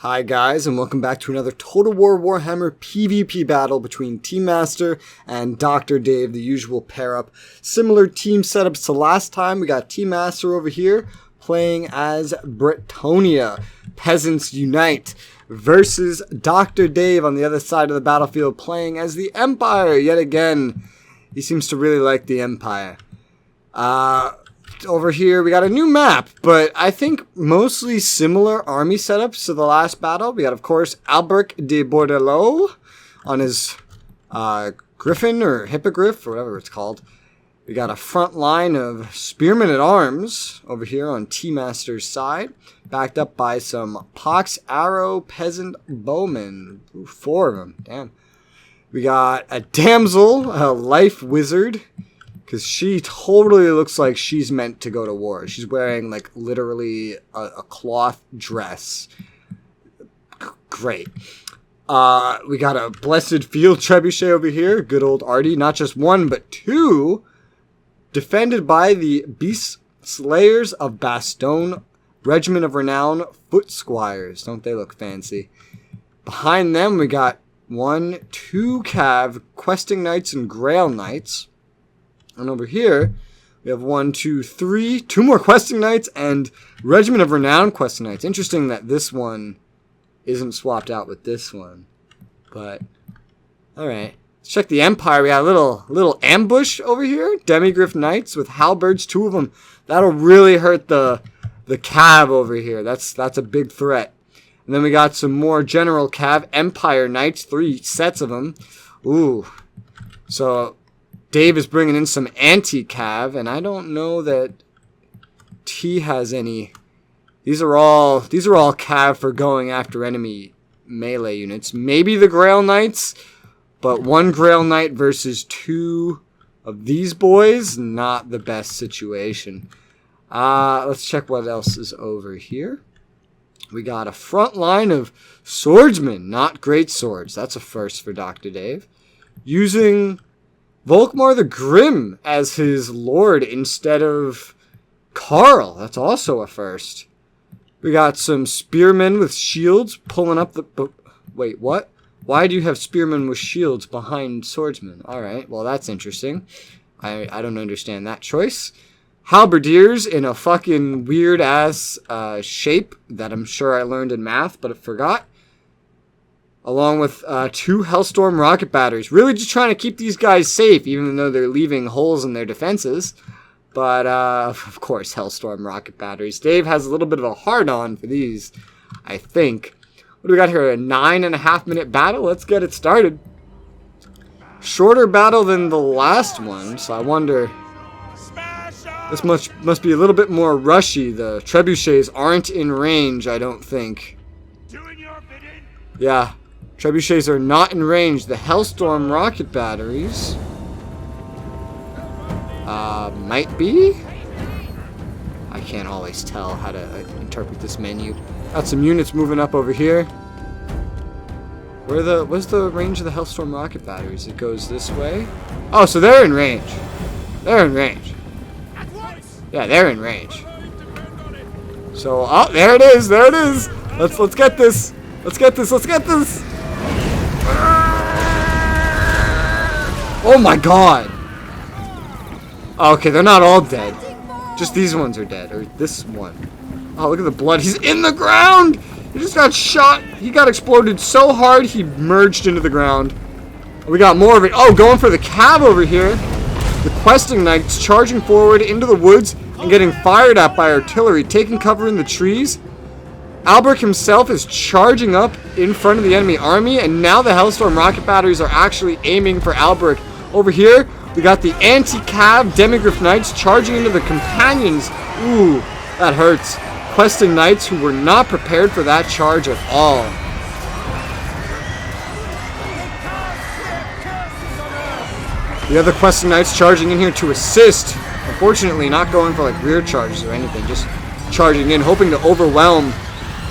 Hi guys, and welcome back to another Total War Warhammer PvP battle between Team Master and Dr. Dave, the usual pair-up. Similar team setups to last time. We got Team Master over here playing as Bretonia, Peasants Unite, versus Dr. Dave on the other side of the battlefield playing as the Empire. Yet again, he seems to really like the Empire. Over here, we got a new map, but I think mostly similar army setups to the last battle. We got, of course, Albrecht de Bordelot on his Griffin or Hippogriff or whatever it's called. We got a front line of Spearmen at Arms over here on T-Master's side, backed up by some Pox Arrow Peasant Bowmen. Ooh, 4 of them, damn. We got a Damsel, a Life Wizard, because she totally looks like she's meant to go to war. She's wearing, like, literally a cloth dress. Great. We got a Blessed Field Trebuchet over here. Good old Artie. Not just 1, but 2. Defended by the Beast Slayers of Bastogne, Regiment of Renown Foot Squires. Don't they look fancy? Behind them, we got 1, 2 Cav Questing Knights and Grail Knights. And over here, we have 1, 2, 3, 2 more Questing Knights and Regiment of Renown Questing Knights. Interesting that this one isn't swapped out with this one. But, alright. Let's check the Empire. We got a little ambush over here. Demigriff Knights with halberds, 2 of them. That'll really hurt the Cav over here. That's a big threat. And then we got some more General Cav Empire Knights, 3 sets of them. Ooh. So Dave is bringing in some anti-cav, and I don't know that T has any. These are all cav for going after enemy melee units. Maybe the Grail Knights, but 1 Grail Knight versus 2 of these boys, not the best situation. Let's check what else is over here. We got a front line of swordsmen, not great swords. That's a first for Dr. Dave. Using Volkmar the Grim as his lord instead of Karl. That's also a first. We got some spearmen with shields pulling up the... Wait, what? Why do you have spearmen with shields behind swordsmen? Alright, well that's interesting. I don't understand that choice. Halberdiers in a fucking weird-ass shape that I'm sure I learned in math, but I forgot. Along with 2 Hellstorm rocket batteries. Really just trying to keep these guys safe, even though they're leaving holes in their defenses. But, of course, Hellstorm rocket batteries. Dave has a little bit of a hard-on for these, I think. What do we got here? A 9.5-minute battle? Let's get it started. Shorter battle than the last one, so I wonder... This must be a little bit more rushy. The trebuchets aren't in range, I don't think. Yeah. Trebuchets are not in range. The Hellstorm rocket batteries might be. I can't always tell how to interpret this menu. Got some units moving up over here. What's the range of the Hellstorm rocket batteries? It goes this way. Oh, so they're in range. They're in range. Yeah, they're in range. So, oh, there it is. There it is. Let's get this. Let's get this. Let's get this. Oh my god. Okay, they're not all dead. Just these ones are dead. Or this one. Oh, look at the blood. He's in the ground. He just got shot. He got exploded so hard he merged into the ground. We got more of it. Oh, going for the Cav over here. The Questing Knights charging forward into the woods and getting fired at by artillery, taking cover in the trees. Albrecht himself is charging up in front of the enemy army, and now the Hellstorm rocket batteries are actually aiming for Albrecht. Over here, we got the anti-cav Demigriff Knights charging into the companions. Ooh, that hurts. Questing Knights who were not prepared for that charge at all. The other Questing Knights charging in here to assist. Unfortunately, not going for like rear charges or anything, just charging in, hoping to overwhelm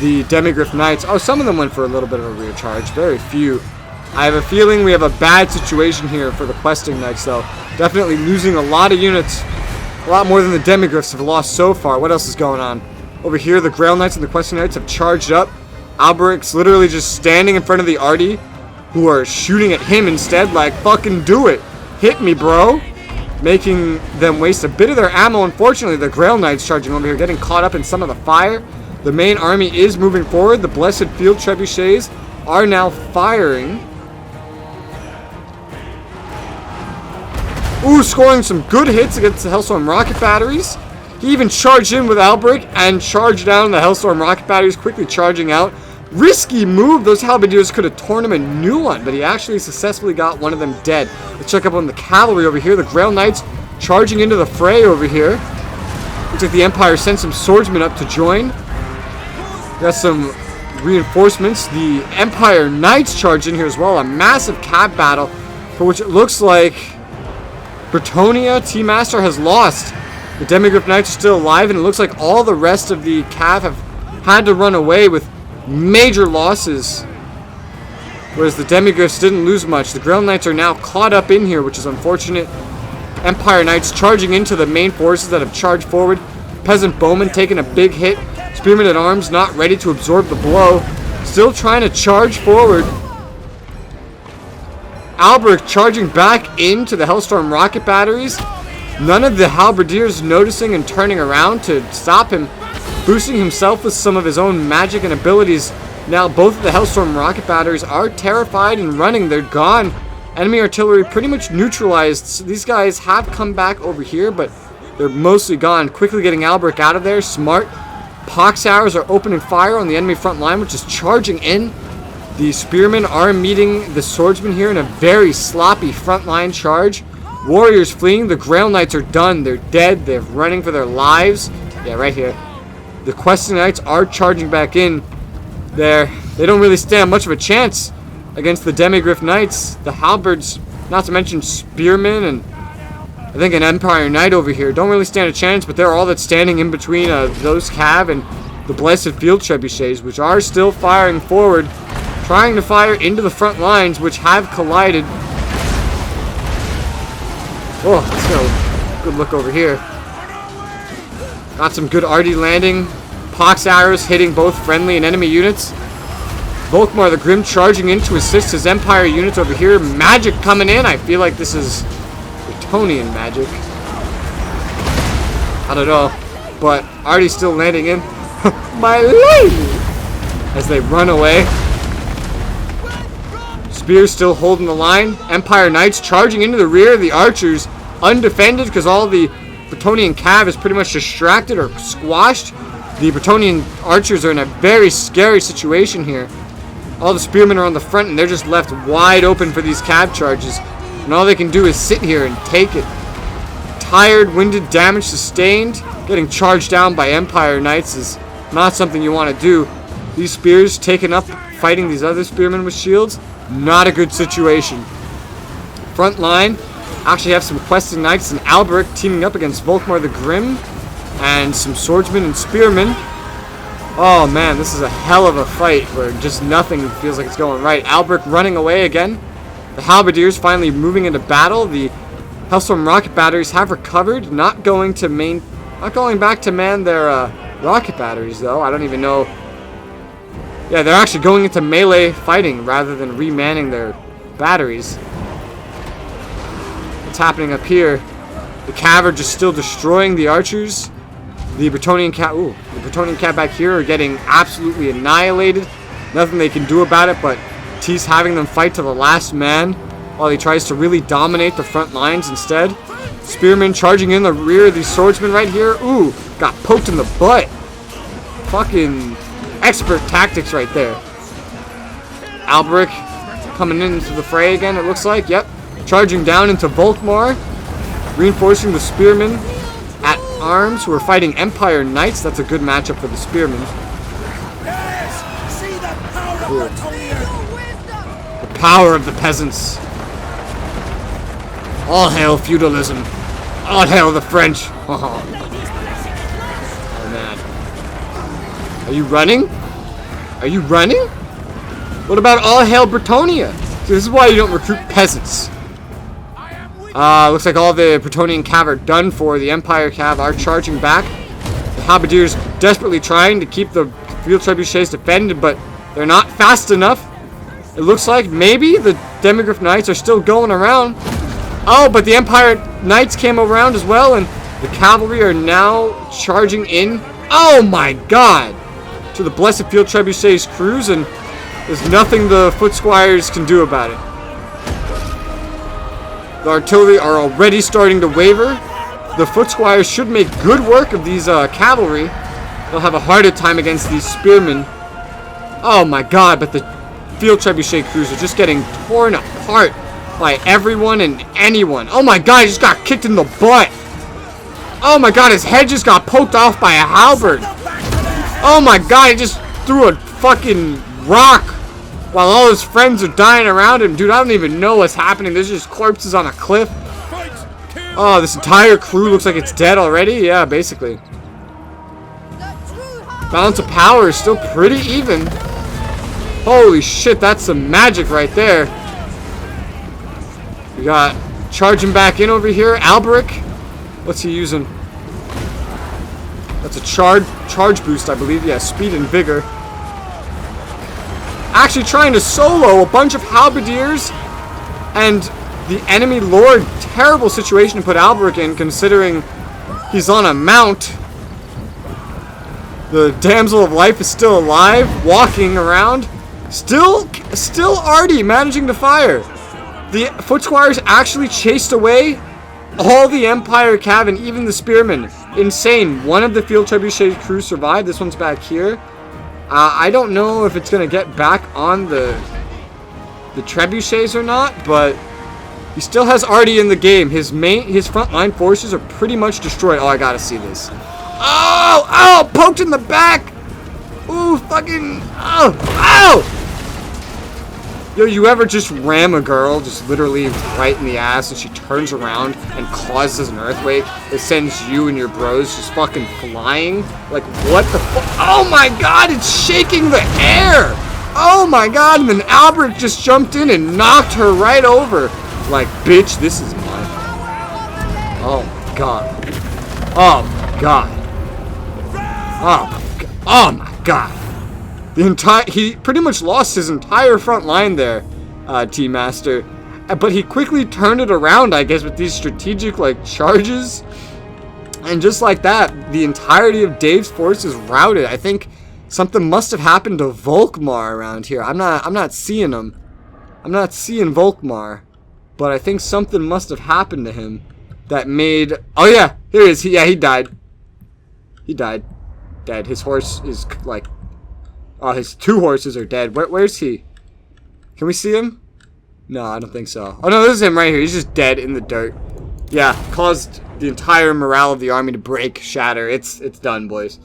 the Demigriff Knights. Oh, some of them went for a little bit of a rear charge. Very few. I have a feeling we have a bad situation here for the Questing Knights, though. Definitely losing a lot of units. A lot more than the Demigriffs have lost so far. What else is going on? Over here, the Grail Knights and the Questing Knights have charged up. Alberic's literally just standing in front of the Artie, who are shooting at him instead, like, fucking do it. Hit me, bro. Making them waste a bit of their ammo. Unfortunately, the Grail Knights charging over here, getting caught up in some of the fire. The main army is moving forward. The Blessed Field Trebuchets are now firing. Ooh, scoring some good hits against the Hellstorm rocket batteries. He even charged in with Albrecht and charged down the Hellstorm rocket batteries, quickly charging out. Risky move. Those halberdiers could have torn him a new one, but he actually successfully got one of them dead. Let's check up on the cavalry over here. The Grail Knights charging into the fray over here. Looks like the Empire sent some swordsmen up to join. Got some reinforcements. The Empire Knights charge in here as well. A massive cav battle for which it looks like Bretonnia T-Master has lost. The Demigryph Knights are still alive, and it looks like all the rest of the cav have had to run away with major losses, whereas the Demigryphs didn't lose much. The Grail Knights are now caught up in here, which is unfortunate. Empire Knights charging into the main forces that have charged forward. Peasant Bowmen taking a big hit. Spearmen at Arms not ready to absorb the blow. Still trying to charge forward. Albrecht charging back into the Hellstorm rocket batteries. None of the halberdiers noticing and turning around to stop him. Boosting himself with some of his own magic and abilities. Now both of the Hellstorm rocket batteries are terrified and running. They're gone. Enemy artillery pretty much neutralized. So these guys have come back over here, but they're mostly gone. Quickly getting Albrecht out of there. Smart. Pox arrows are opening fire on the enemy front line, which is charging in. The spearmen are meeting the swordsmen here in a very sloppy frontline charge. Warriors fleeing. The Grail Knights are done. They're dead. They're running for their lives. Yeah, right here. The Questing Knights are charging back in. They don't really stand much of a chance against the Demigryph Knights. The halberds, not to mention spearmen, and I think an Empire Knight over here, don't really stand a chance, but they're all that's standing in between those cav and the Blessed Field Trebuchets, which are still firing forward, trying to fire into the front lines, which have collided. Oh, let's go. Good look over here. Got some good arty landing. Pox arrows hitting both friendly and enemy units. Volkmar the Grim charging in to assist his Empire units over here. Magic coming in. I feel like this is Bretonnian magic. I don't know. But arty's still landing in. My lady! As they run away. Spears still holding the line. Empire Knights charging into the rear of the archers. Undefended because all the Bretonnian cav is pretty much distracted or squashed. The Bretonnian archers are in a very scary situation here. All the spearmen are on the front and they're just left wide open for these cav charges. And all they can do is sit here and take it. Tired, winded, damage sustained. Getting charged down by Empire Knights is not something you want to do. These spears taken up fighting these other spearmen with shields. Not a good situation. Front line. Actually have some Questing Knights and Albrecht teaming up against Volkmar the Grim. And some swordsmen and spearmen. Oh man, this is a hell of a fight where just nothing feels like it's going right. Albrecht running away again. The halberdiers finally moving into battle. The Hellstorm rocket batteries have recovered. Not going back to man their rocket batteries though. I don't even know. Yeah, they're actually going into melee fighting rather than remanning their batteries. What's happening up here? The cav are just still destroying the archers. The Bretonnian cav back here are getting absolutely annihilated. Nothing they can do about it, but T's having them fight to the last man while he tries to really dominate the front lines instead. Spearmen charging in the rear of these swordsmen right here. Ooh, got poked in the butt. Fucking expert tactics right there. Albrecht coming into the fray again, it looks like. Yep. Charging down into Volkmar. Reinforcing the spearmen at arms who are fighting Empire Knights. That's a good matchup for the spearmen. Cool. The power of the peasants. All hail feudalism. All hail the French. Oh man. Are you running? Are you running? What about all hail Bretonnia? So this is why you don't recruit peasants. Looks like all the Bretonnian cav are done for. The Empire cav are charging back. The halberdiers desperately trying to keep the field trebuchets defended, but They're not fast enough. It looks like maybe the Demigryph Knights are still going around. Oh, but the Empire Knights came around as well, and the cavalry are now charging in. Oh my god! To the Blessed Field Trebuchet's crews, and there's nothing the Foot Squires can do about it. The artillery are already starting to waver. The Foot Squires should make good work of these cavalry. They'll have a harder time against these spearmen. Oh my god, but the Field Trebuchet crews are just getting torn apart by everyone and anyone. Oh my god, he just got kicked in the butt. Oh my god, his head just got poked off by a halberd. Oh my god, he just threw a fucking rock while all his friends are dying around him. Dude, I don't even know what's happening. There's just corpses on a cliff. Oh, this entire crew looks like it's dead already. Yeah, basically. Balance of power is still pretty even. Holy shit, that's some magic right there. We got charging back in over here. Alberic. What's he using? That's a charge boost, I believe. Yeah, speed and vigor. Actually trying to solo a bunch of halberdiers, and the enemy lord. Terrible situation to put Alberic in, considering he's on a mount. The Damsel of Life is still alive, walking around. Still Artie managing to fire. The Foot Squires actually chased away all the Empire Cav and even the Spearmen. Insane. One of the Field Trebuchet crew survived. This one's back here. I don't know if it's going to get back on the Trebuchets or not, but he still has Artie in the game. His frontline forces are pretty much destroyed. Oh, I gotta see this. Oh, poked in the back. Ooh, fucking, ow. Yo, you ever just ram a girl, just literally right in the ass, and she turns around and causes an earthquake that sends you and your bros just fucking flying? Like, what the fuck? Oh my god, it's shaking the air! Oh my god, and then Albert just jumped in and knocked her right over. Like, bitch, this is mine. Oh my god. Oh my god. Oh my god. Oh my god. He pretty much lost his entire front line there, T-Master. But he quickly turned it around, I guess, with these strategic, like, charges. And just like that, the entirety of Dave's forces routed. I think something must have happened to Volkmar around here. I'm not seeing him. I'm not seeing Volkmar. But I think something must have happened to him that made... Oh yeah, here he is. He died. He died. Dead. His horse is, like... Oh, his two horses are dead. Where's he? Can we see him? No, I don't think so. Oh no, this is him right here. He's just dead in the dirt. Yeah, caused the entire morale of the army to break, shatter. It's done, boys.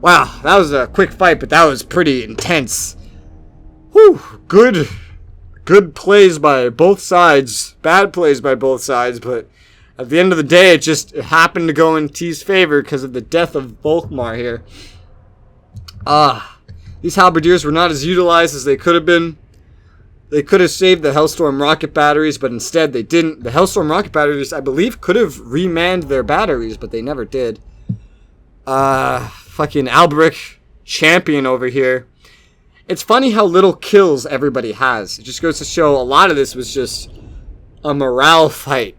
Wow, that was a quick fight, but that was pretty intense. Whew, good plays by both sides. Bad plays by both sides, but at the end of the day, it happened to go in T's favor because of the death of Volkmar here. These halberdiers were not as utilized as they could have been. They could have saved the Hellstorm rocket batteries, but instead they didn't. The Hellstorm rocket batteries, I believe, could have remanned their batteries, but they never did. Fucking Alberic, champion over here. It's funny how little kills everybody has. It just goes to show a lot of this was just a morale fight.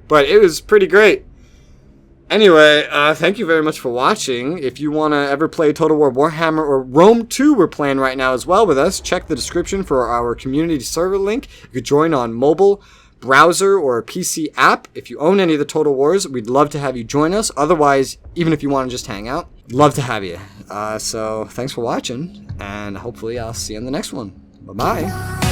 But it was pretty great. Anyway, thank you very much for watching. If you want to ever play Total War Warhammer or Rome 2, we're playing right now as well with us. Check the description for our community server link. You could join on mobile, browser, or PC app. If you own any of the Total Wars, we'd love to have you join us. Otherwise, even if you want to just hang out, love to have you. So thanks for watching, and hopefully I'll see you in the next one. Bye-bye.